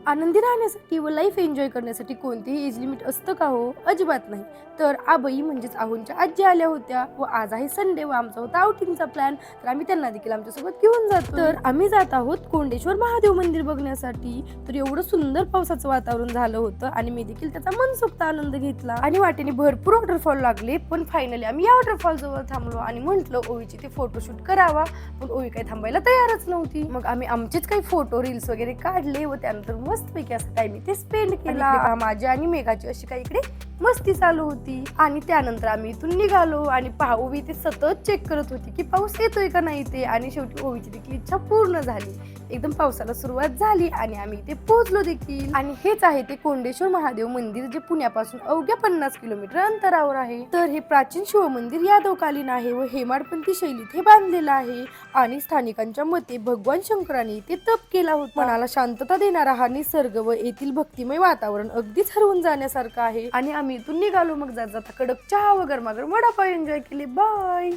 आनंदी राहण्यासाठी व लाईफ एन्जॉय करण्यासाठी कोणतेही एज लिमिट असतं का हो? अजिबात नाही. तर आबाई म्हणजेच आहोंच्या आजी आल्या होत्या व आज आहे संडे व आमचा होता आउटिंगचा प्लॅन. तर आम्ही त्यांना देखील आमच्यासोबत घेऊन जातो. तर आम्ही जात आहोत कोंडेश्वर महादेव मंदिर बघण्यासाठी. तर एवढं सुंदर पावसाचं वातावरण झालं होतं आणि मी देखील त्याचा मनसोक्त आनंद घेतला आणि वाटेने भरपूर वॉटरफॉल लागले. पण फायनली आम्ही या वॉटरफॉल जवळ थांबलो आणि म्हंटल ओवीची ते फोटोशूट करावा, पण ओवी काही थांबायला तयारच नव्हती. मग आम्ही आमचेच काही फोटो रील्स वगैरे काढले व त्यानंतर मस्तपैकी असा टाइम इथे स्पेंड केला. माझ्या आणि मेघाची अशी काही इकडे मस्ती चालू होती आणि त्यानंतर आम्ही इथून निघालो आणि ओवी ते सतत चेक करत होती की पाऊस येतोय का नाही ते. आणि शेवटी ओवीची देखील इच्छा पूर्ण झाली. एकदम पावसाला सुरुवात झाली आणि आम्ही इथे पोहोचलो देखील. आणि हेच आहे ते कोंडेश्वर महादेव मंदिर, जे पुण्यापासून अवघ्या 50 किलोमीटर अंतरावर आहे. तर हे प्राचीन शिव मंदिर यादवकालीन आहे व हेमाडपंथी शैलीत हे बांधलेलं आहे. आणि स्थानिकांच्या मते भगवान शंकराने इथे तप केला होता. मनाला शांतता देणारा हा निसर्ग व येथील भक्तिमय वातावरण अगदीच हरवून जाण्यासारखं आहे. आणि आम्ही इथून निघालो. मग जाता कडक चहा व गरमागरम वडापाव एन्जॉय केले. बाय.